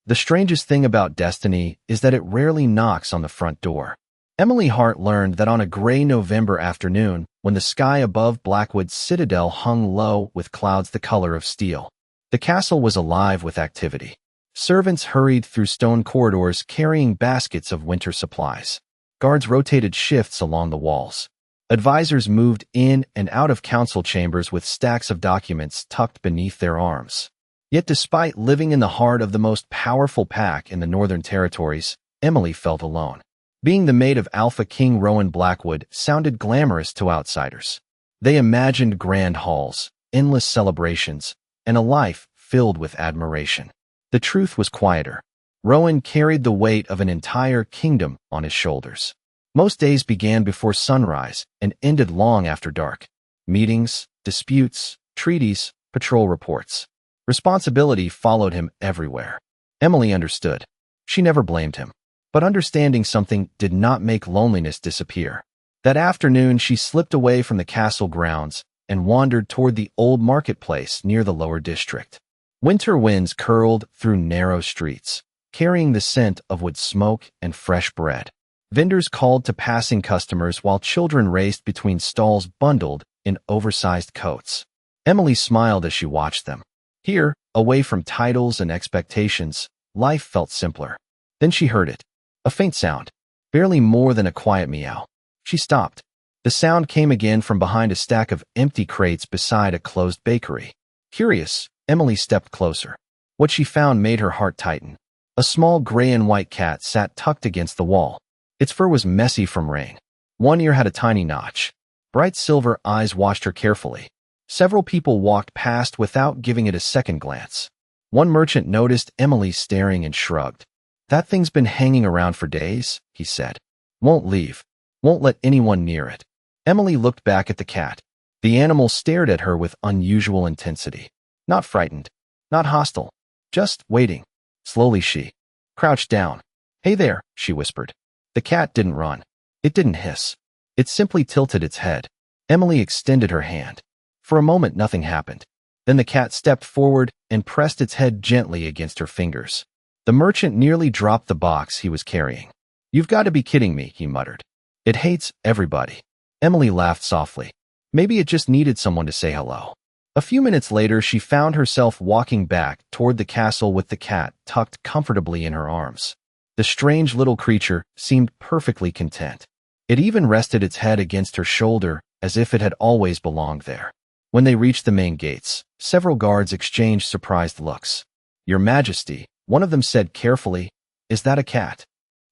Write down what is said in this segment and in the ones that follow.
The strangest thing about destiny is that it rarely knocks on the front door. Emily Hart learned that on a gray November afternoon, when the sky above Blackwood Citadel hung low with clouds the color of steel, the castle was alive with activity. Servants hurried through stone corridors carrying baskets of winter supplies. Guards rotated shifts along the walls. Advisors moved in and out of council chambers with stacks of documents tucked beneath their arms. Yet despite living in the heart of the most powerful pack in the Northern Territories, Emily felt alone. Being the maid of Alpha King Rowan Blackwood sounded glamorous to outsiders. They imagined grand halls, endless celebrations, and a life filled with admiration. The truth was quieter. Rowan carried the weight of an entire kingdom on his shoulders. Most days began before sunrise and ended long after dark. Meetings, disputes, treaties, patrol reports. Responsibility followed him everywhere. Emily understood. She never blamed him. But understanding something did not make loneliness disappear. That afternoon, she slipped away from the castle grounds and wandered toward the old marketplace near the lower district. Winter winds curled through narrow streets, carrying the scent of wood smoke and fresh bread. Vendors called to passing customers while children raced between stalls bundled in oversized coats. Emily smiled as she watched them. Here, away from titles and expectations, life felt simpler. Then she heard it. A faint sound, barely more than a quiet meow. She stopped. The sound came again from behind a stack of empty crates beside a closed bakery. Curious, Emily stepped closer. What she found made her heart tighten. A small gray and white cat sat tucked against the wall. Its fur was messy from rain. One ear had a tiny notch. Bright silver eyes watched her carefully. Several people walked past without giving it a second glance. One merchant noticed Emily staring and shrugged. "That thing's been hanging around for days," he said. "Won't leave. Won't let anyone near it." Emily looked back at the cat. The animal stared at her with unusual intensity. Not frightened. Not hostile. Just waiting. Slowly she crouched down. "Hey there," she whispered. The cat didn't run. It didn't hiss. It simply tilted its head. Emily extended her hand. For a moment, nothing happened. Then the cat stepped forward and pressed its head gently against her fingers. The merchant nearly dropped the box he was carrying. "You've got to be kidding me," he muttered. "It hates everybody." Emily laughed softly. Maybe it just needed someone to say hello. A few minutes later, she found herself walking back toward the castle with the cat tucked comfortably in her arms. The strange little creature seemed perfectly content. It even rested its head against her shoulder as if it had always belonged there. When they reached the main gates, several guards exchanged surprised looks. "Your Majesty," one of them said carefully, "is that a cat?"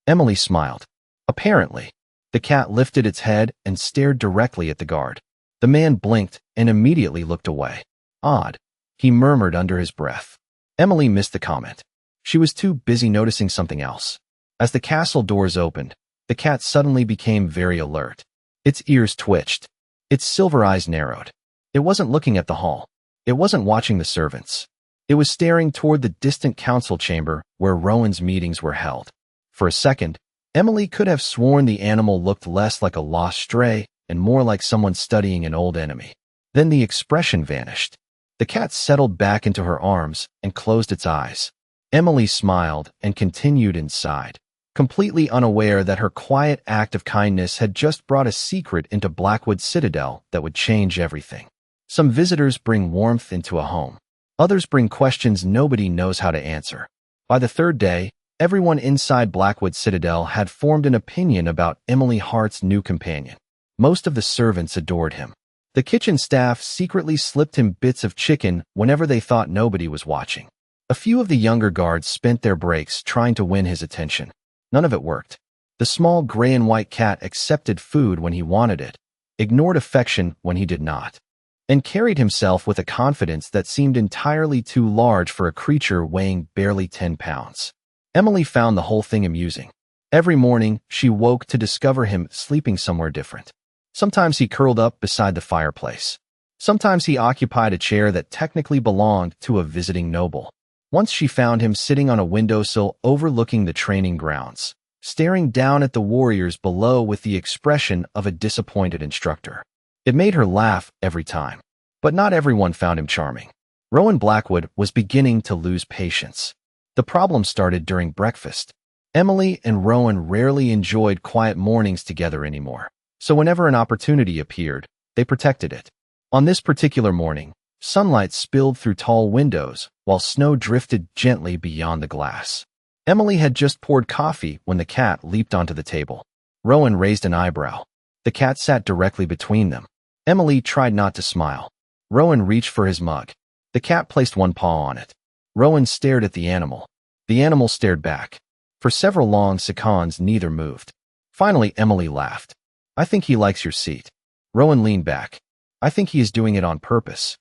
Emily smiled. Apparently. The cat lifted its head and stared directly at the guard. The man blinked and immediately looked away. "Odd," he murmured under his breath. Emily missed the comment. She was too busy noticing something else. As the castle doors opened, the cat suddenly became very alert. Its ears twitched. Its silver eyes narrowed. It wasn't looking at the hall. It wasn't watching the servants. It was staring toward the distant council chamber where Rowan's meetings were held. For a second, Emily could have sworn the animal looked less like a lost stray and more like someone studying an old enemy. Then the expression vanished. The cat settled back into her arms and closed its eyes. Emily smiled and continued inside, completely unaware that her quiet act of kindness had just brought a secret into Blackwood Citadel that would change everything. Some visitors bring warmth into a home. Others bring questions nobody knows how to answer. By the third day, everyone inside Blackwood Citadel had formed an opinion about Emily Hart's new companion. Most of the servants adored him. The kitchen staff secretly slipped him bits of chicken whenever they thought nobody was watching. A few of the younger guards spent their breaks trying to win his attention. None of it worked. The small gray and white cat accepted food when he wanted it, ignored affection when he did not, and carried himself with a confidence that seemed entirely too large for a creature weighing barely 10 pounds. Emily found the whole thing amusing. Every morning, she woke to discover him sleeping somewhere different. Sometimes he curled up beside the fireplace. Sometimes he occupied a chair that technically belonged to a visiting noble. Once she found him sitting on a windowsill overlooking the training grounds, staring down at the warriors below with the expression of a disappointed instructor. It made her laugh every time. But not everyone found him charming. Rowan Blackwood was beginning to lose patience. The problem started during breakfast. Emily and Rowan rarely enjoyed quiet mornings together anymore, so whenever an opportunity appeared, they protected it. On this particular morning, sunlight spilled through tall windows while snow drifted gently beyond the glass. Emily had just poured coffee when the cat leaped onto the table. Rowan raised an eyebrow. The cat sat directly between them. Emily tried not to smile. Rowan reached for his mug. The cat placed one paw on it. Rowan stared at the animal. The animal stared back. For several long seconds, neither moved. Finally, Emily laughed. "I think he likes your seat." Rowan leaned back. "I think he is doing it on purpose."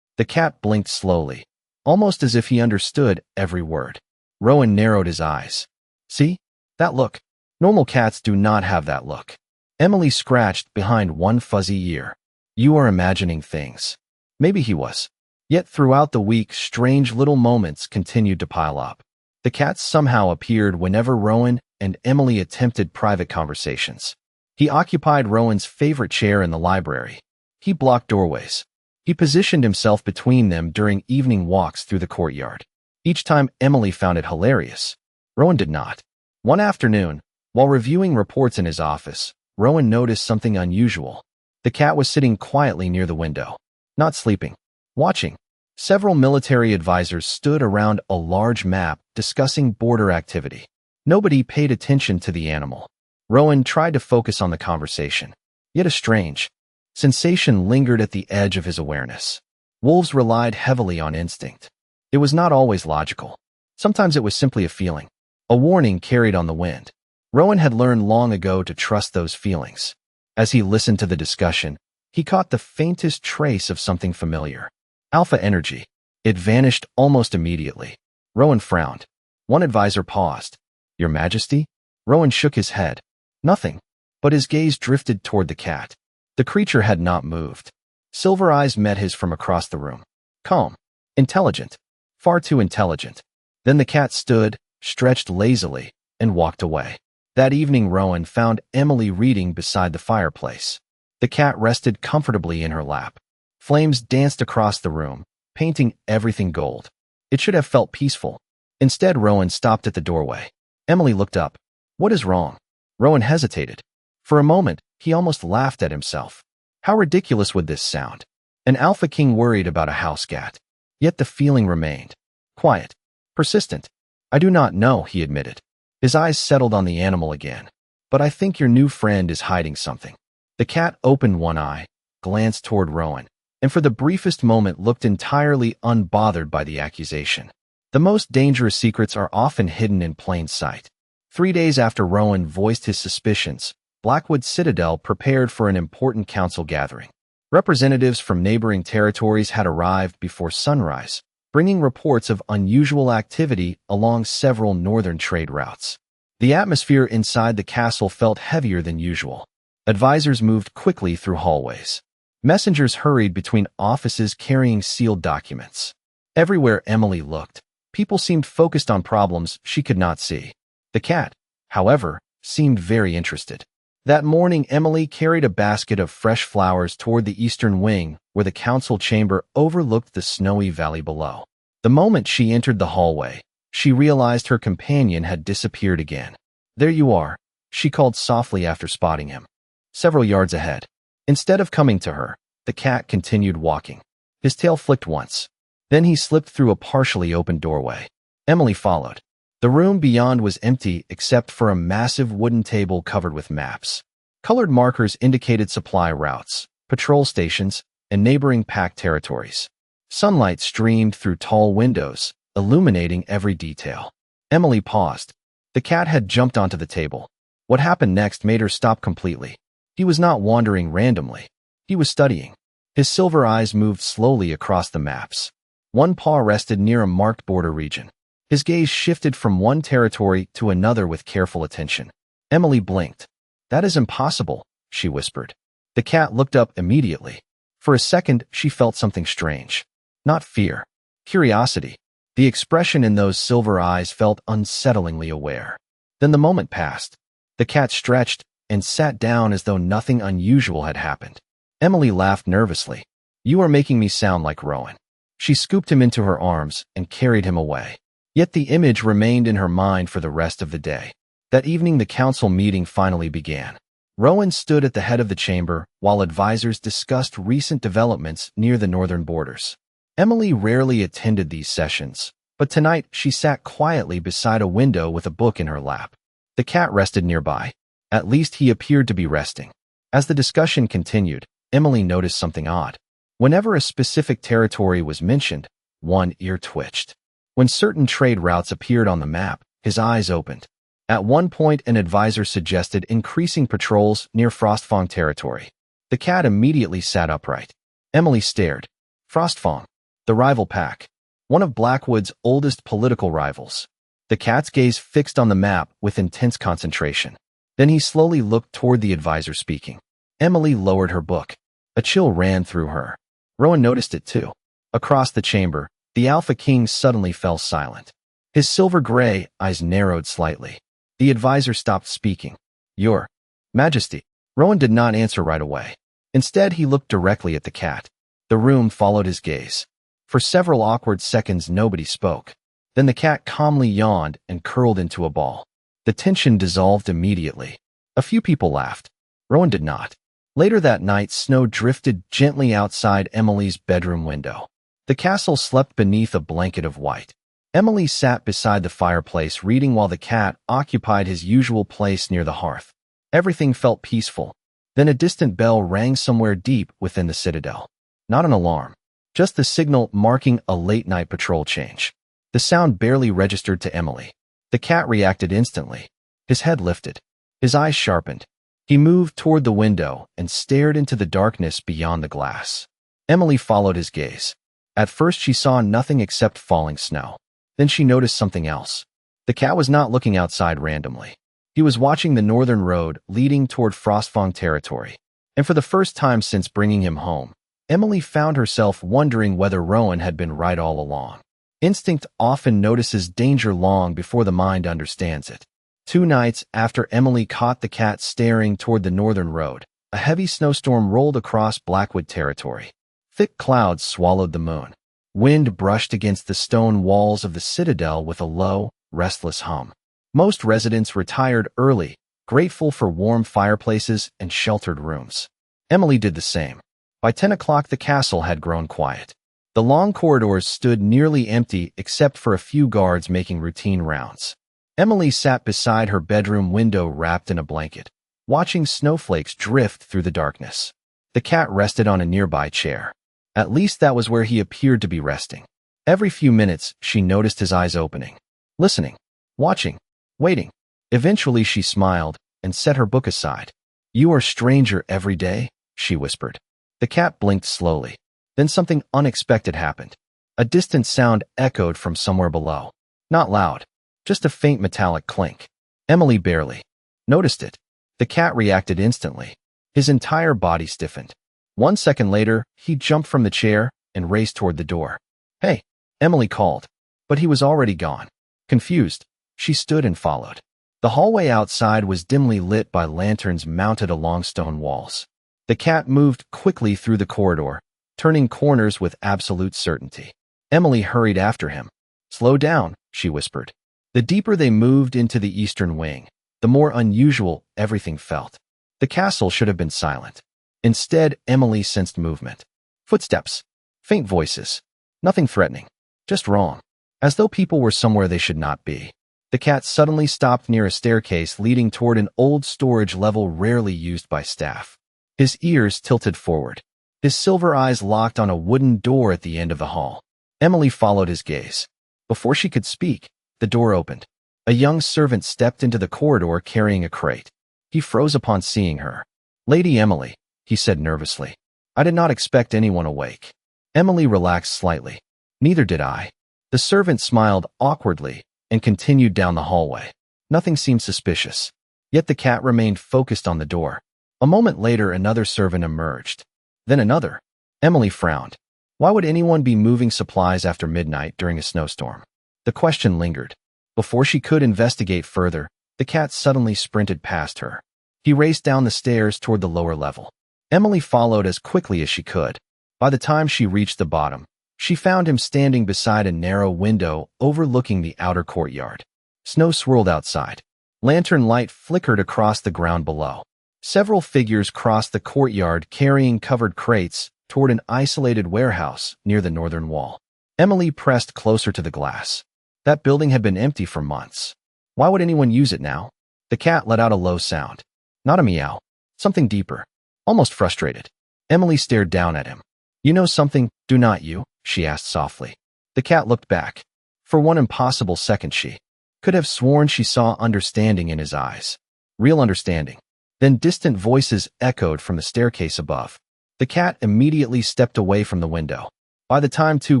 The cat blinked slowly, almost as if he understood every word. Rowan narrowed his eyes. "See? That look. Normal cats do not have that look." Emily scratched behind one fuzzy ear. "You are imagining things." Maybe he was. Yet throughout the week, strange little moments continued to pile up. The cat somehow appeared whenever Rowan and Emily attempted private conversations. He occupied Rowan's favorite chair in the library. He blocked doorways. He positioned himself between them during evening walks through the courtyard. Each time Emily found it hilarious. Rowan did not. One afternoon, while reviewing reports in his office, Rowan noticed something unusual. The cat was sitting quietly near the window. Not sleeping. Watching. Several military advisors stood around a large map discussing border activity. Nobody paid attention to the animal. Rowan tried to focus on the conversation. Yet a strange sensation lingered at the edge of his awareness. Wolves relied heavily on instinct. It was not always logical. Sometimes it was simply a feeling, a warning carried on the wind. Rowan had learned long ago to trust those feelings. As he listened to the discussion, he caught the faintest trace of something familiar. Alpha energy. It vanished almost immediately. Rowan frowned. One advisor paused. "Your Majesty?" Rowan shook his head. "Nothing." But his gaze drifted toward the cat. The creature had not moved. Silver eyes met his from across the room. Calm. Intelligent. Far too intelligent. Then the cat stood, stretched lazily, and walked away. That evening, Rowan found Emily reading beside the fireplace. The cat rested comfortably in her lap. Flames danced across the room, painting everything gold. It should have felt peaceful. Instead, Rowan stopped at the doorway. Emily looked up. "What is wrong?" Rowan hesitated. For a moment, he almost laughed at himself. How ridiculous would this sound? An alpha king worried about a house cat. Yet the feeling remained. Quiet. Persistent. "I do not know," he admitted. His eyes settled on the animal again. "But I think your new friend is hiding something." The cat opened one eye, glanced toward Rowan, and for the briefest moment looked entirely unbothered by the accusation. The most dangerous secrets are often hidden in plain sight. 3 days after Rowan voiced his suspicions, Blackwood Citadel prepared for an important council gathering. Representatives from neighboring territories had arrived before sunrise, bringing reports of unusual activity along several northern trade routes. The atmosphere inside the castle felt heavier than usual. Advisors moved quickly through hallways. Messengers hurried between offices carrying sealed documents. Everywhere Emily looked, people seemed focused on problems she could not see. The cat, however, seemed very interested. That morning, Emily carried a basket of fresh flowers toward the eastern wing, where the council chamber overlooked the snowy valley below. The moment she entered the hallway, she realized her companion had disappeared again. "There you are," she called softly after spotting him. Several yards ahead. Instead of coming to her, the cat continued walking. His tail flicked once. Then he slipped through a partially open doorway. Emily followed. The room beyond was empty except for a massive wooden table covered with maps. Colored markers indicated supply routes, patrol stations, and neighboring pack territories. Sunlight streamed through tall windows, illuminating every detail. Emily paused. The cat had jumped onto the table. What happened next made her stop completely. He was not wandering randomly. He was studying. His silver eyes moved slowly across the maps. One paw rested near a marked border region. His gaze shifted from one territory to another with careful attention. Emily blinked. "That is impossible," she whispered. The cat looked up immediately. For a second, she felt something strange. Not fear. Curiosity. The expression in those silver eyes felt unsettlingly aware. Then the moment passed. The cat stretched and sat down as though nothing unusual had happened. Emily laughed nervously. "You are making me sound like Rowan." She scooped him into her arms and carried him away. Yet the image remained in her mind for the rest of the day. That evening, the council meeting finally began. Rowan stood at the head of the chamber while advisors discussed recent developments near the northern borders. Emily rarely attended these sessions, but tonight she sat quietly beside a window with a book in her lap. The cat rested nearby. At least he appeared to be resting. As the discussion continued, Emily noticed something odd. Whenever a specific territory was mentioned, one ear twitched. When certain trade routes appeared on the map, his eyes opened. At one point, an advisor suggested increasing patrols near Frostfang territory. The cat immediately sat upright. Emily stared. Frostfang, the rival pack, one of Blackwood's oldest political rivals. The cat's gaze fixed on the map with intense concentration. Then he slowly looked toward the advisor speaking. Emily lowered her book. A chill ran through her. Rowan noticed it too. Across the chamber, the Alpha King suddenly fell silent. His silver-gray eyes narrowed slightly. The advisor stopped speaking. Your Majesty. Rowan did not answer right away. Instead, he looked directly at the cat. The room followed his gaze. For several awkward seconds, nobody spoke. Then the cat calmly yawned and curled into a ball. The tension dissolved immediately. A few people laughed. Rowan did not. Later that night, snow drifted gently outside Emily's bedroom window. The castle slept beneath a blanket of white. Emily sat beside the fireplace reading while the cat occupied his usual place near the hearth. Everything felt peaceful. Then a distant bell rang somewhere deep within the citadel. Not an alarm, just the signal marking a late-night patrol change. The sound barely registered to Emily. The cat reacted instantly. His head lifted. His eyes sharpened. He moved toward the window and stared into the darkness beyond the glass. Emily followed his gaze. At first, she saw nothing except falling snow. Then she noticed something else. The cat was not looking outside randomly. He was watching the northern road leading toward Frostfang territory. And for the first time since bringing him home, Emily found herself wondering whether Rowan had been right all along. Instinct often notices danger long before the mind understands it. 2 nights after Emily caught the cat staring toward the northern road, a heavy snowstorm rolled across Blackwood territory. Thick clouds swallowed the moon. Wind brushed against the stone walls of the citadel with a low, restless hum. Most residents retired early, grateful for warm fireplaces and sheltered rooms. Emily did the same. By 10 o'clock, the castle had grown quiet. The long corridors stood nearly empty except for a few guards making routine rounds. Emily sat beside her bedroom window wrapped in a blanket, watching snowflakes drift through the darkness. The cat rested on a nearby chair. At least that was where he appeared to be resting. Every few minutes, she noticed his eyes opening, listening, watching, waiting. Eventually, she smiled and set her book aside. You are stranger every day, she whispered. The cat blinked slowly. Then something unexpected happened. A distant sound echoed from somewhere below. Not loud, just a faint metallic clink. Emily barely noticed it. The cat reacted instantly. His entire body stiffened. 1 second later, he jumped from the chair and raced toward the door. Hey, Emily called, but he was already gone. Confused, she stood and followed. The hallway outside was dimly lit by lanterns mounted along stone walls. The cat moved quickly through the corridor, turning corners with absolute certainty. Emily hurried after him. Slow down, she whispered. The deeper they moved into the eastern wing, the more unusual everything felt. The castle should have been silent. Instead, Emily sensed movement. Footsteps. Faint voices. Nothing threatening. Just wrong. As though people were somewhere they should not be. The cat suddenly stopped near a staircase leading toward an old storage level rarely used by staff. His ears tilted forward. His silver eyes locked on a wooden door at the end of the hall. Emily followed his gaze. Before she could speak, the door opened. A young servant stepped into the corridor carrying a crate. He froze upon seeing her. Lady Emily, he said nervously. I did not expect anyone awake. Emily relaxed slightly. Neither did I. The servant smiled awkwardly and continued down the hallway. Nothing seemed suspicious. Yet the cat remained focused on the door. A moment later, another servant emerged. Then another. Emily frowned. Why would anyone be moving supplies after midnight during a snowstorm? The question lingered. Before she could investigate further, the cat suddenly sprinted past her. He raced down the stairs toward the lower level. Emily followed as quickly as she could. By the time she reached the bottom, She found him standing beside a narrow window overlooking the outer courtyard. Snow swirled outside. Lantern light flickered across the ground below. Several figures crossed the courtyard carrying covered crates toward an isolated warehouse near the northern wall. Emily pressed closer to the glass. That building had been empty for months. Why would anyone use it now? The cat let out a low sound. Not a meow. Something deeper. Almost frustrated. Emily stared down at him. You know something, do not you? She asked softly. The cat looked back. For one impossible second she could have sworn she saw understanding in his eyes. Real understanding. Then distant voices echoed from the staircase above. The cat immediately stepped away from the window. By the time two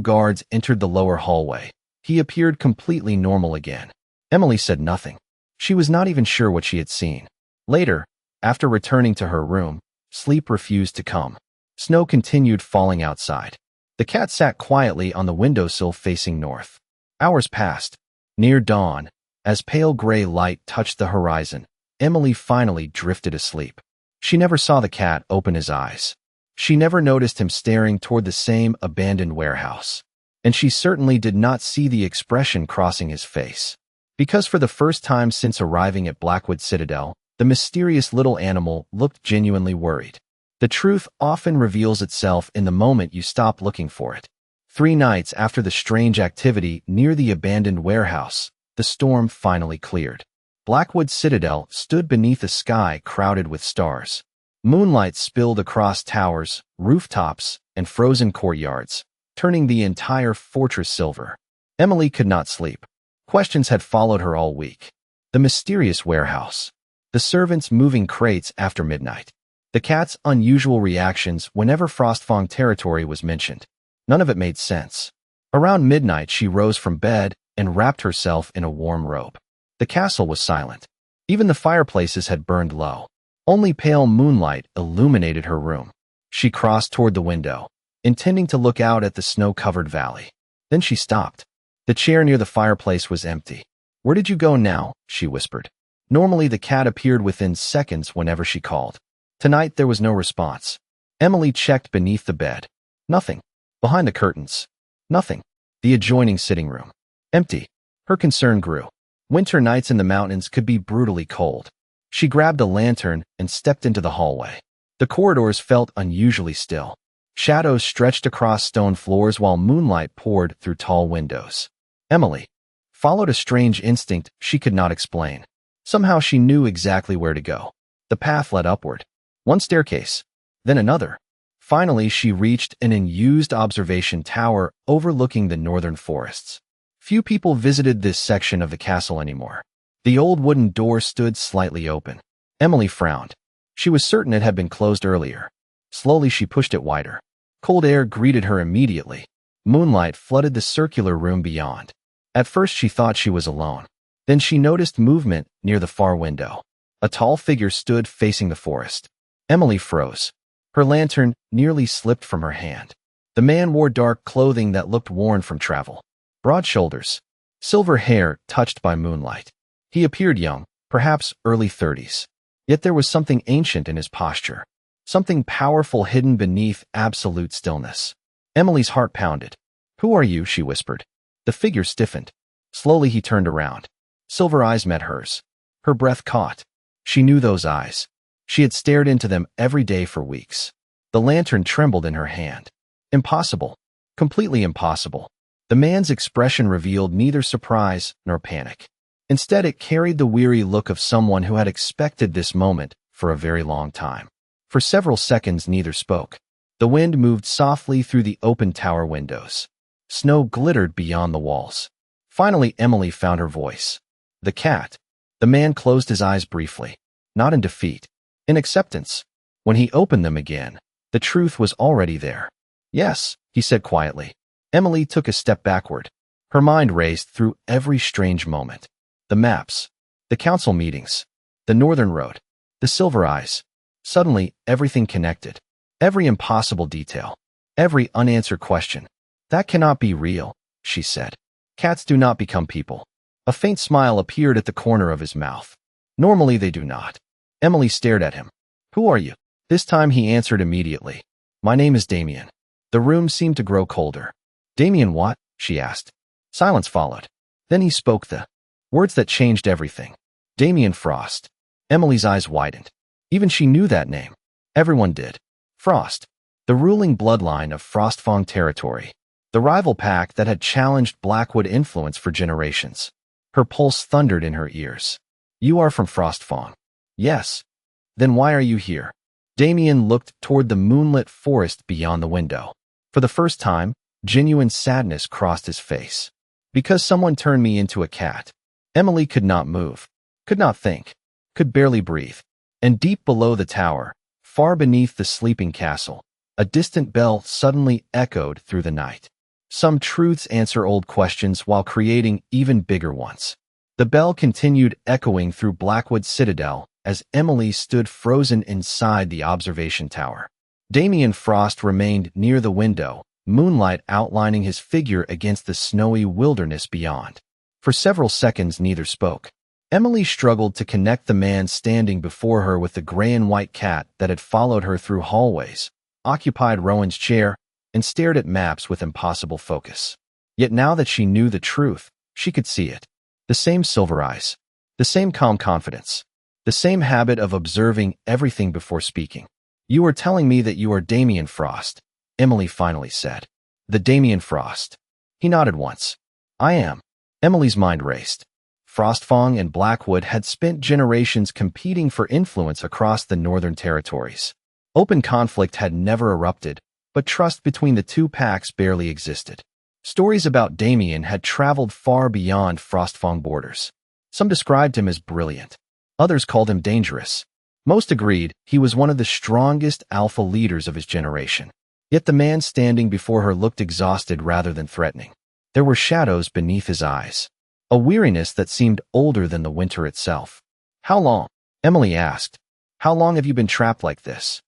guards entered the lower hallway, he appeared completely normal again. Emily said nothing. She was not even sure what she had seen. Later, after returning to her room, sleep refused to come. Snow continued falling outside. The cat sat quietly on the windowsill facing north. Hours passed. Near dawn, as pale gray light touched the horizon, Emily finally drifted asleep. She never saw the cat open his eyes. She never noticed him staring toward the same abandoned warehouse. And she certainly did not see the expression crossing his face. Because for the first time since arriving at Blackwood Citadel, the mysterious little animal looked genuinely worried. The truth often reveals itself in the moment you stop looking for it. 3 nights after the strange activity near the abandoned warehouse, the storm finally cleared. Blackwood Citadel stood beneath a sky crowded with stars. Moonlight spilled across towers, rooftops, and frozen courtyards, turning the entire fortress silver. Emily could not sleep. Questions had followed her all week. The mysterious warehouse. The servants moving crates after midnight. The cat's unusual reactions whenever Frostfang territory was mentioned. None of it made sense. Around midnight, she rose from bed and wrapped herself in a warm robe. The castle was silent. Even the fireplaces had burned low. Only pale moonlight illuminated her room. She crossed toward the window, intending to look out at the snow-covered valley. Then she stopped. The chair near the fireplace was empty. "Where did you go now?" she whispered. Normally, the cat appeared within seconds whenever she called. Tonight, there was no response. Emily checked beneath the bed. Nothing. Behind the curtains. Nothing. The adjoining sitting room. Empty. Her concern grew. Winter nights in the mountains could be brutally cold. She grabbed a lantern and stepped into the hallway. The corridors felt unusually still. Shadows stretched across stone floors while moonlight poured through tall windows. Emily followed a strange instinct she could not explain. Somehow she knew exactly where to go. The path led upward. One staircase, then another. Finally, she reached an unused observation tower overlooking the northern forests. Few people visited this section of the castle anymore. The old wooden door stood slightly open. Emily frowned. She was certain it had been closed earlier. Slowly, she pushed it wider. Cold air greeted her immediately. Moonlight flooded the circular room beyond. At first, she thought she was alone. Then she noticed movement near the far window. A tall figure stood facing the forest. Emily froze. Her lantern nearly slipped from her hand. The man wore dark clothing that looked worn from travel. Broad shoulders. Silver hair touched by moonlight. He appeared young, perhaps early 30s. Yet there was something ancient in his posture. Something powerful hidden beneath absolute stillness. Emily's heart pounded. "Who are you?" she whispered. The figure stiffened. Slowly he turned around. Silver eyes met hers. Her breath caught. She knew those eyes. She had stared into them every day for weeks. The lantern trembled in her hand. Impossible. Completely impossible. The man's expression revealed neither surprise nor panic. Instead, it carried the weary look of someone who had expected this moment for a very long time. For several seconds, neither spoke. The wind moved softly through the open tower windows. Snow glittered beyond the walls. Finally, Emily found her voice. "The cat." The man closed his eyes briefly. Not in defeat. In acceptance. When he opened them again, the truth was already there. "Yes," he said quietly. Emily took a step backward. Her mind raced through every strange moment. The maps. The council meetings. The northern road. The silver eyes. Suddenly, everything connected. Every impossible detail. Every unanswered question. "That cannot be real," she said. "Cats do not become people." A faint smile appeared at the corner of his mouth. "Normally they do not." Emily stared at him. "Who are you?" This time he answered immediately. "My name is Damien." The room seemed to grow colder. Damien, what? She asked. Silence followed. Then he spoke the words that changed everything. Damien Frost. Emily's eyes widened. Even she knew that name. Everyone did. Frost. The ruling bloodline of Frostfang territory. The rival pack that had challenged Blackwood influence for generations. Her pulse thundered in her ears. You are from Frostfang. Yes. Then why are you here? Damien looked toward the moonlit forest beyond the window. For the first time, genuine sadness crossed his face. Because someone turned me into a cat. Emily could not move, could not think, could barely breathe. And deep below the tower, far beneath the sleeping castle, a distant bell suddenly echoed through the night. Some truths answer old questions while creating even bigger ones. The bell continued echoing through Blackwood Citadel as Emily stood frozen inside the observation tower. Damien Frost remained near the window, moonlight outlining his figure against the snowy wilderness beyond. For several seconds neither spoke. Emily struggled to connect the man standing before her with the gray and white cat that had followed her through hallways, occupied Rowan's chair, and stared at maps with impossible focus. Yet now that she knew the truth, she could see it. The same silver eyes, the same calm confidence, the same habit of observing everything before speaking. You are telling me that you are Damien Frost, Emily finally said. The Damien Frost. He nodded once. I am. Emily's mind raced. Frostfang and Blackwood had spent generations competing for influence across the northern territories. Open conflict had never erupted, but trust between the two packs barely existed. Stories about Damien had traveled far beyond Frostfang borders. Some described him as brilliant. Others called him dangerous. Most agreed he was one of the strongest alpha leaders of his generation. Yet the man standing before her looked exhausted rather than threatening. There were shadows beneath his eyes. A weariness that seemed older than the winter itself. How long? Emily asked. How long have you been trapped like this?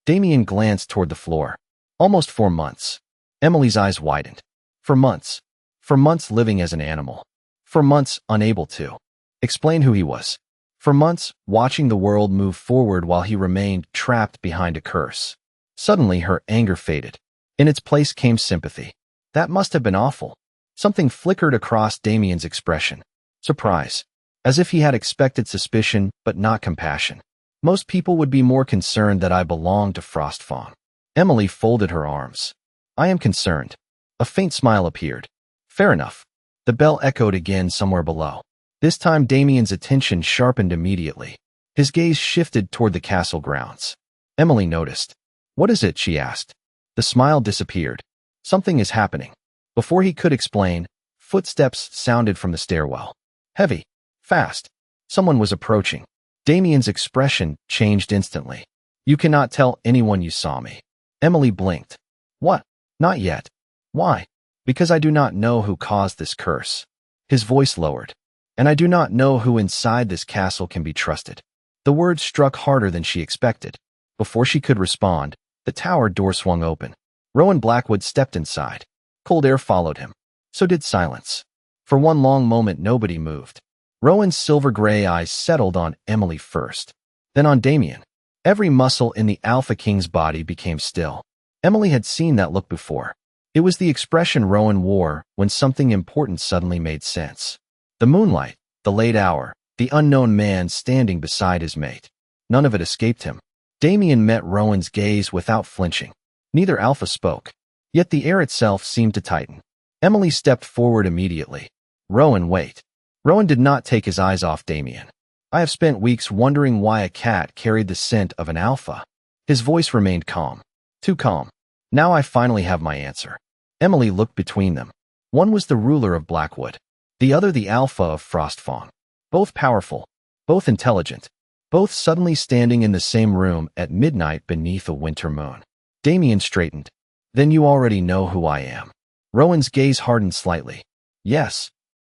Damien glanced toward the floor. Almost 4 months. Emily's eyes widened. For months. For months living as an animal. For months unable to explain who he was. For months watching the world move forward while he remained trapped behind a curse. Suddenly her anger faded. In its place came sympathy. That must have been awful. Something flickered across Damien's expression. Surprise. As if he had expected suspicion, but not compassion. Most people would be more concerned that I belonged to Frostfang. Emily folded her arms. I am concerned. A faint smile appeared. Fair enough. The bell echoed again somewhere below. This time Damien's attention sharpened immediately. His gaze shifted toward the castle grounds. Emily noticed. What is it? She asked. The smile disappeared. Something is happening. Before he could explain, footsteps sounded from the stairwell. Heavy. Fast. Someone was approaching. Damien's expression changed instantly. You cannot tell anyone you saw me. Emily blinked. What? Not yet. Why? Because I do not know who caused this curse. His voice lowered. And I do not know who inside this castle can be trusted. The words struck harder than she expected. Before she could respond, the tower door swung open. Rowan Blackwood stepped inside. Cold air followed him. So did silence. For one long moment nobody moved. Rowan's silver-gray eyes settled on Emily first, then on Damien. Every muscle in the Alpha King's body became still. Emily had seen that look before. It was the expression Rowan wore when something important suddenly made sense. The moonlight, the late hour, the unknown man standing beside his mate. None of it escaped him. Damien met Rowan's gaze without flinching. Neither Alpha spoke. Yet the air itself seemed to tighten. Emily stepped forward immediately. Rowan, wait. Rowan did not take his eyes off Damien. I have spent weeks wondering why a cat carried the scent of an alpha. His voice remained calm. Too calm. Now I finally have my answer. Emily looked between them. One was the ruler of Blackwood. The other the alpha of Frostfang. Both powerful. Both intelligent. Both suddenly standing in the same room at midnight beneath a winter moon. Damien straightened. Then you already know who I am. Rowan's gaze hardened slightly. Yes.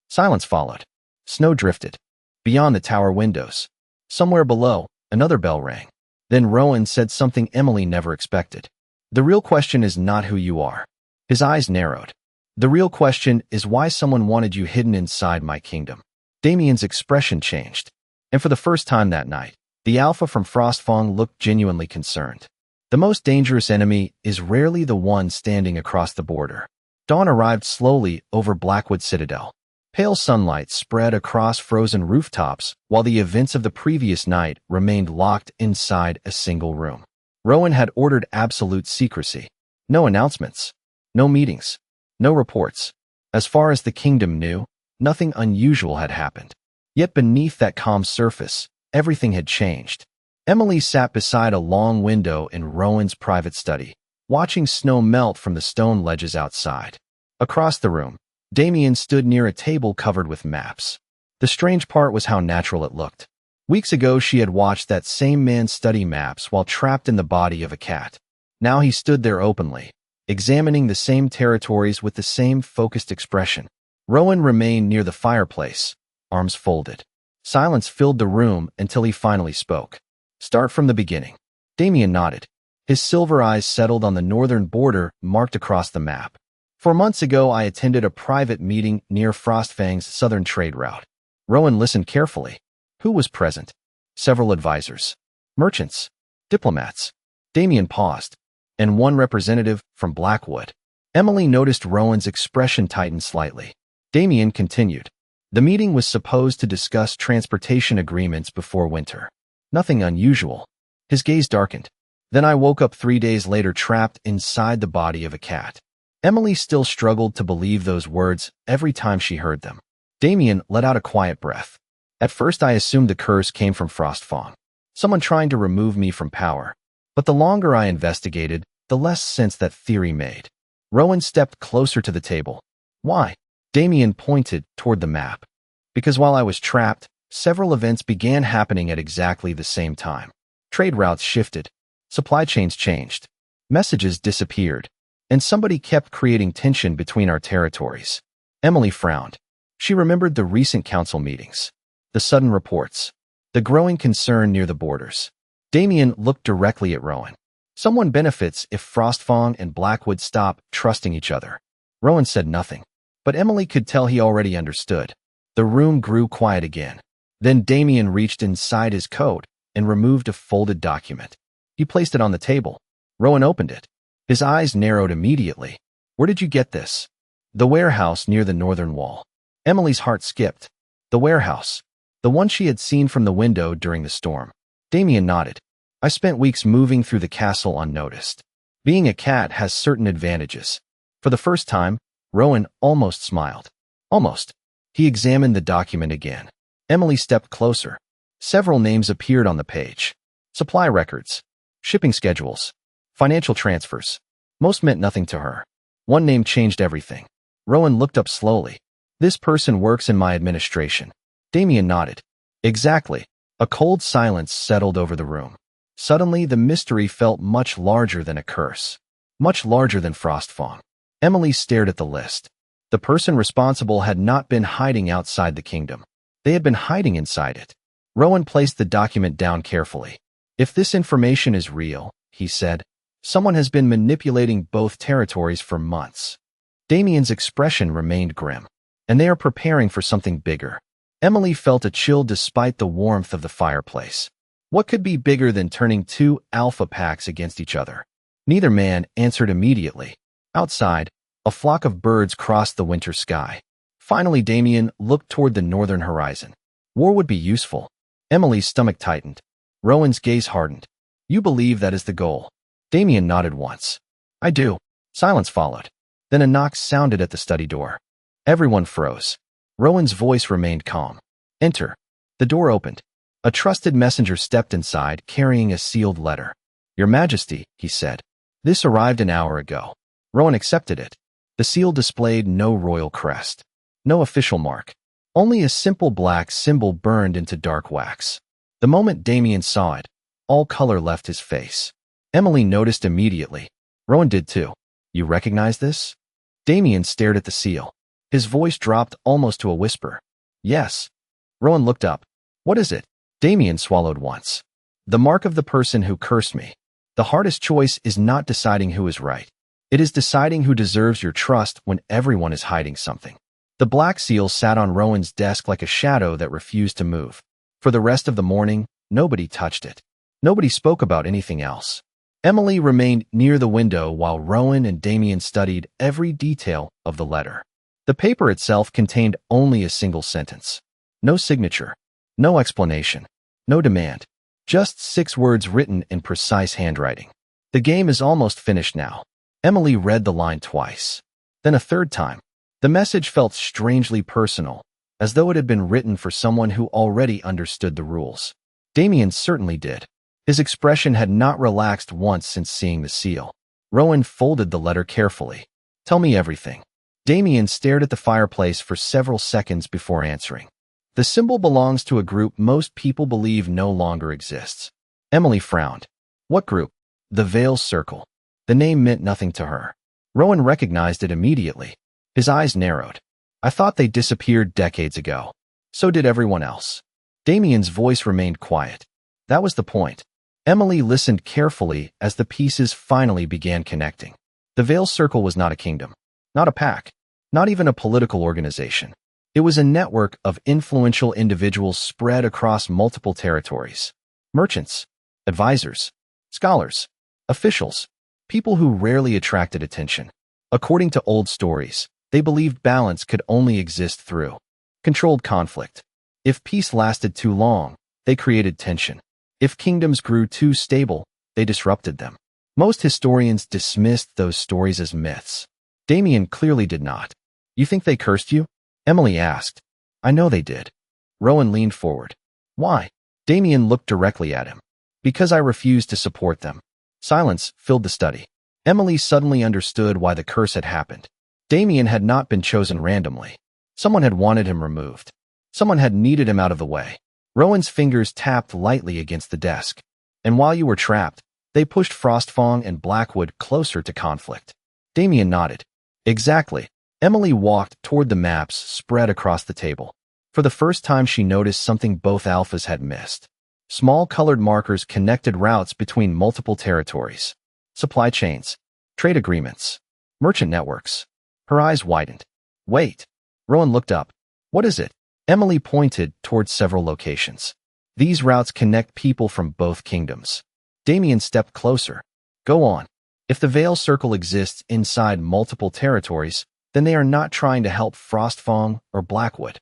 Silence followed. Snow drifted. Beyond the tower windows. Somewhere below, another bell rang. Then Rowan said something Emily never expected. The real question is not who you are. His eyes narrowed. The real question is why someone wanted you hidden inside my kingdom. Damien's expression changed. And for the first time that night, the alpha from Frostfang looked genuinely concerned. The most dangerous enemy is rarely the one standing across the border. Dawn arrived slowly over Blackwood Citadel. Pale sunlight spread across frozen rooftops while the events of the previous night remained locked inside a single room. Rowan had ordered absolute secrecy. No announcements. No meetings. No reports. As far as the kingdom knew, nothing unusual had happened. Yet beneath that calm surface, everything had changed. Emily sat beside a long window in Rowan's private study, watching snow melt from the stone ledges outside. Across the room, Damien stood near a table covered with maps. The strange part was how natural it looked. Weeks ago, she had watched that same man study maps while trapped in the body of a cat. Now he stood there openly, examining the same territories with the same focused expression. Rowan remained near the fireplace, arms folded. Silence filled the room until he finally spoke. Start from the beginning. Damien nodded. His silver eyes settled on the northern border marked across the map. 4 months ago, I attended a private meeting near Frostfang's southern trade route. Rowan listened carefully. Who was present? Several advisors. Merchants. Diplomats. Damien paused. And one representative from Blackwood. Emily noticed Rowan's expression tighten slightly. Damien continued. The meeting was supposed to discuss transportation agreements before winter. Nothing unusual. His gaze darkened. Then I woke up 3 days later trapped inside the body of a cat. Emily still struggled to believe those words every time she heard them. Damien let out a quiet breath. At first I assumed the curse came from Frostfang, someone trying to remove me from power. But the longer I investigated, the less sense that theory made. Rowan stepped closer to the table. Why? Damien pointed toward the map. Because while I was trapped, several events began happening at exactly the same time. Trade routes shifted. Supply chains changed. Messages disappeared. And somebody kept creating tension between our territories. Emily frowned. She remembered the recent council meetings, the sudden reports, the growing concern near the borders. Damien looked directly at Rowan. Someone benefits if Frostfang and Blackwood stop trusting each other. Rowan said nothing, but Emily could tell he already understood. The room grew quiet again. Then Damien reached inside his coat and removed a folded document. He placed it on the table. Rowan opened it. His eyes narrowed immediately. Where did you get this? The warehouse near the northern wall. Emily's heart skipped. The warehouse. The one she had seen from the window during the storm. Damien nodded. I spent weeks moving through the castle unnoticed. Being a cat has certain advantages. For the first time, Rowan almost smiled. Almost. He examined the document again. Emily stepped closer. Several names appeared on the page. Supply records. Shipping schedules. Financial transfers. Most meant nothing to her. One name changed everything. Rowan looked up slowly. This person works in my administration. Damien nodded. Exactly. A cold silence settled over the room. Suddenly, the mystery felt much larger than a curse. Much larger than Frostfang. Emily stared at the list. The person responsible had not been hiding outside the kingdom. They had been hiding inside it. Rowan placed the document down carefully. If this information is real, he said, someone has been manipulating both territories for months. Damien's expression remained grim. And they are preparing for something bigger. Emily felt a chill despite the warmth of the fireplace. What could be bigger than turning 2 alpha packs against each other? Neither man answered immediately. Outside, a flock of birds crossed the winter sky. Finally, Damien looked toward the northern horizon. War would be useful. Emily's stomach tightened. Rowan's gaze hardened. You believe that is the goal? Damien nodded once. I do. Silence followed. Then a knock sounded at the study door. Everyone froze. Rowan's voice remained calm. Enter. The door opened. A trusted messenger stepped inside, carrying a sealed letter. Your Majesty, he said. This arrived an hour ago. Rowan accepted it. The seal displayed no royal crest. No official mark. Only a simple black symbol burned into dark wax. The moment Damien saw it, all color left his face. Emily noticed immediately. Rowan did too. You recognize this? Damien stared at the seal. His voice dropped almost to a whisper. Yes. Rowan looked up. What is it? Damien swallowed once. The mark of the person who cursed me. The hardest choice is not deciding who is right. It is deciding who deserves your trust when everyone is hiding something. The black seal sat on Rowan's desk like a shadow that refused to move. For the rest of the morning, nobody touched it. Nobody spoke about anything else. Emily remained near the window while Rowan and Damien studied every detail of the letter. The paper itself contained only a single sentence. No signature, no explanation, no demand. Just 6 words written in precise handwriting. The game is almost finished now. Emily read the line twice. Then a third time. The message felt strangely personal, as though it had been written for someone who already understood the rules. Damien certainly did. His expression had not relaxed once since seeing the seal. Rowan folded the letter carefully. "Tell me everything." Damien stared at the fireplace for several seconds before answering. "The symbol belongs to a group most people believe no longer exists." Emily frowned. "What group?" "The Veil Circle." The name meant nothing to her. Rowan recognized it immediately. His eyes narrowed. "I thought they disappeared decades ago." "So did everyone else." Damien's voice remained quiet. That was the point. Emily listened carefully as the pieces finally began connecting. The Veil Circle was not a kingdom, not a pack, not even a political organization. It was a network of influential individuals spread across multiple territories. Merchants, advisors, scholars, officials, people who rarely attracted attention. According to old stories, they believed balance could only exist through controlled conflict. If peace lasted too long, they created tension. If kingdoms grew too stable, they disrupted them. Most historians dismissed those stories as myths. Damien clearly did not. "You think they cursed you?" Emily asked. "I know they did." Rowan leaned forward. "Why?" Damien looked directly at him. "Because I refused to support them." Silence filled the study. Emily suddenly understood why the curse had happened. Damien had not been chosen randomly. Someone had wanted him removed. Someone had needed him out of the way. Rowan's fingers tapped lightly against the desk. "And while you were trapped, they pushed Frostfang and Blackwood closer to conflict." Damien nodded. "Exactly." Emily walked toward the maps spread across the table. For the first time, she noticed something both alphas had missed. Small colored markers connected routes between multiple territories. Supply chains, trade agreements, merchant networks. Her eyes widened. "Wait." Rowan looked up. "What is it?" Emily pointed towards several locations. "These routes connect people from both kingdoms." Damien stepped closer. "Go on." If the Veil Circle exists inside multiple territories, then they are not trying to help Frostfang or Blackwood.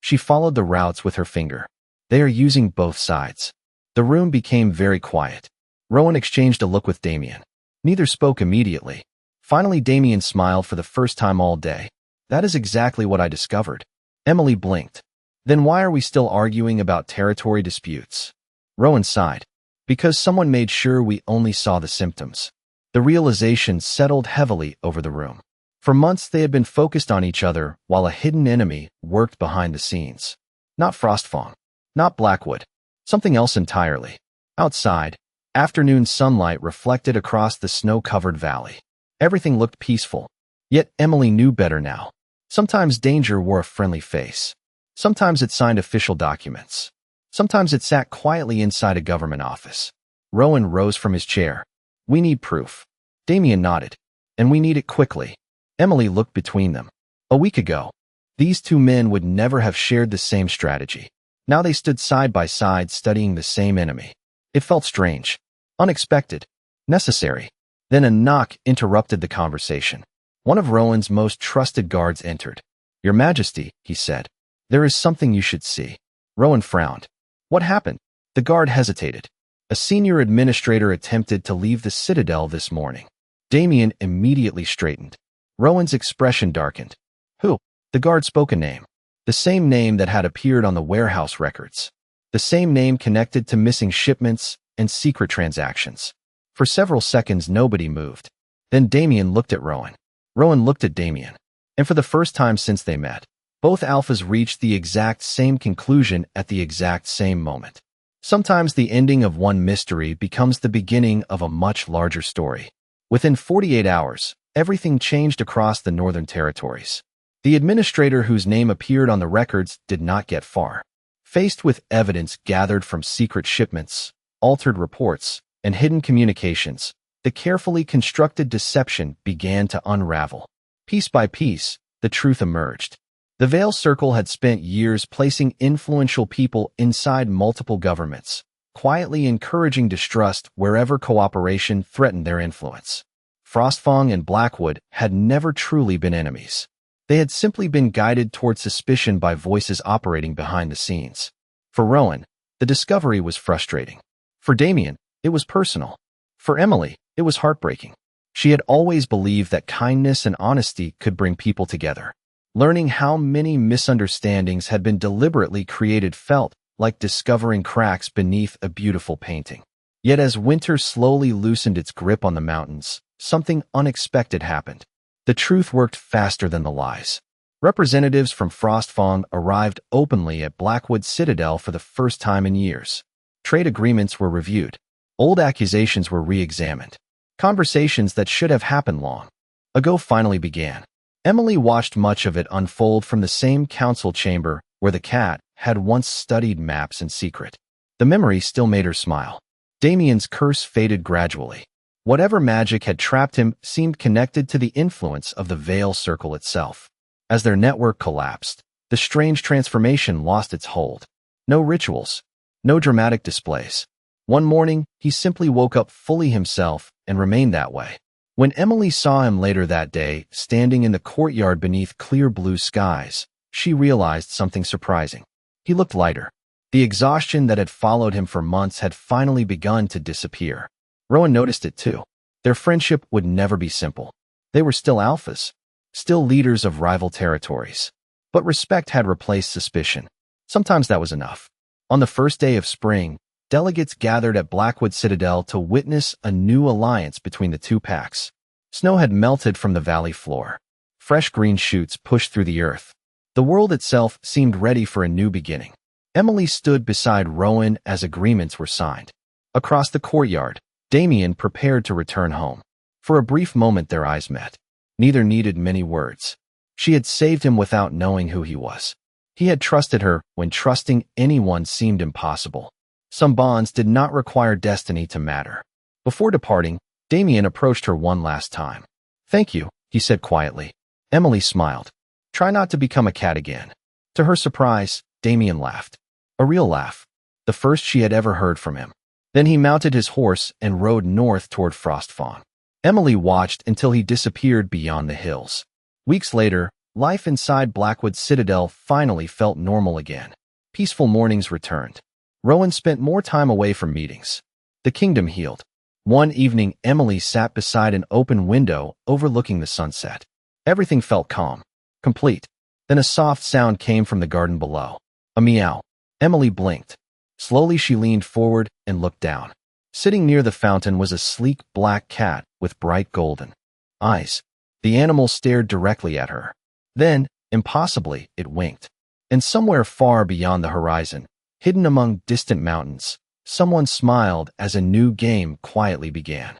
She followed the routes with her finger. They are using both sides. The room became very quiet. Rowan exchanged a look with Damien. Neither spoke immediately. Finally, Damien smiled for the first time all day. "That is exactly what I discovered." Emily blinked. "Then why are we still arguing about territory disputes?" Rowan sighed. "Because someone made sure we only saw the symptoms." The realization settled heavily over the room. For months they had been focused on each other while a hidden enemy worked behind the scenes. Not Frostfang, not Blackwood, something else entirely. Outside, afternoon sunlight reflected across the snow-covered valley. Everything looked peaceful. Yet Emily knew better now. Sometimes danger wore a friendly face. Sometimes it signed official documents. Sometimes it sat quietly inside a government office. Rowan rose from his chair. "We need proof." Damien nodded. "And we need it quickly." Emily looked between them. A week ago, these two men would never have shared the same strategy. Now they stood side by side studying the same enemy. It felt strange, unexpected, necessary. Then a knock interrupted the conversation. One of Rowan's most trusted guards entered. "Your Majesty," he said, "there is something you should see." Rowan frowned. "What happened?" The guard hesitated. "A senior administrator attempted to leave the Citadel this morning." Damien immediately straightened. Rowan's expression darkened. "Who?" The guard spoke a name. The same name that had appeared on the warehouse records. The same name connected to missing shipments and secret transactions. For several seconds, nobody moved. Then Damien looked at Rowan. Rowan looked at Damien. And for the first time since they met, both alphas reached the exact same conclusion at the exact same moment. Sometimes the ending of one mystery becomes the beginning of a much larger story. Within 48 hours, everything changed across the Northern Territories. The administrator whose name appeared on the records did not get far. Faced with evidence gathered from secret shipments, altered reports, and hidden communications, the carefully constructed deception began to unravel. Piece by piece, the truth emerged. The Veil Circle had spent years placing influential people inside multiple governments, quietly encouraging distrust wherever cooperation threatened their influence. Frostfang and Blackwood had never truly been enemies. They had simply been guided toward suspicion by voices operating behind the scenes. For Rowan, the discovery was frustrating. For Damien, it was personal. For Emily, it was heartbreaking. She had always believed that kindness and honesty could bring people together. Learning how many misunderstandings had been deliberately created felt like discovering cracks beneath a beautiful painting. Yet as winter slowly loosened its grip on the mountains, something unexpected happened. The truth worked faster than the lies. Representatives from Frostfang arrived openly at Blackwood Citadel for the first time in years. Trade agreements were reviewed. Old accusations were re-examined. Conversations that should have happened long ago finally began. Emily watched much of it unfold from the same council chamber where the cat had once studied maps in secret. The memory still made her smile. Damien's curse faded gradually. Whatever magic had trapped him seemed connected to the influence of the Veil Circle itself. As their network collapsed, the strange transformation lost its hold. No rituals, no dramatic displays. One morning, he simply woke up fully himself and remained that way. When Emily saw him later that day, standing in the courtyard beneath clear blue skies, she realized something surprising. He looked lighter. The exhaustion that had followed him for months had finally begun to disappear. Rowan noticed it too. Their friendship would never be simple. They were still alphas, still leaders of rival territories. But respect had replaced suspicion. Sometimes that was enough. On the first day of spring, delegates gathered at Blackwood Citadel to witness a new alliance between the two packs. Snow had melted from the valley floor. Fresh green shoots pushed through the earth. The world itself seemed ready for a new beginning. Emily stood beside Rowan as agreements were signed. Across the courtyard, Damien prepared to return home. For a brief moment their eyes met. Neither needed many words. She had saved him without knowing who he was. He had trusted her when trusting anyone seemed impossible. Some bonds did not require destiny to matter. Before departing, Damien approached her one last time. "Thank you," he said quietly. Emily smiled. "Try not to become a cat again." To her surprise, Damien laughed. A real laugh. The first she had ever heard from him. Then he mounted his horse and rode north toward Frostfang. Emily watched until he disappeared beyond the hills. Weeks later, life inside Blackwood Citadel finally felt normal again. Peaceful mornings returned. Rowan spent more time away from meetings. The kingdom healed. One evening, Emily sat beside an open window overlooking the sunset. Everything felt calm, complete. Then a soft sound came from the garden below. A meow. Emily blinked. Slowly she leaned forward and looked down. Sitting near the fountain was a sleek black cat with bright golden eyes. The animal stared directly at her. Then, impossibly, it winked. And somewhere far beyond the horizon, hidden among distant mountains, someone smiled as a new game quietly began.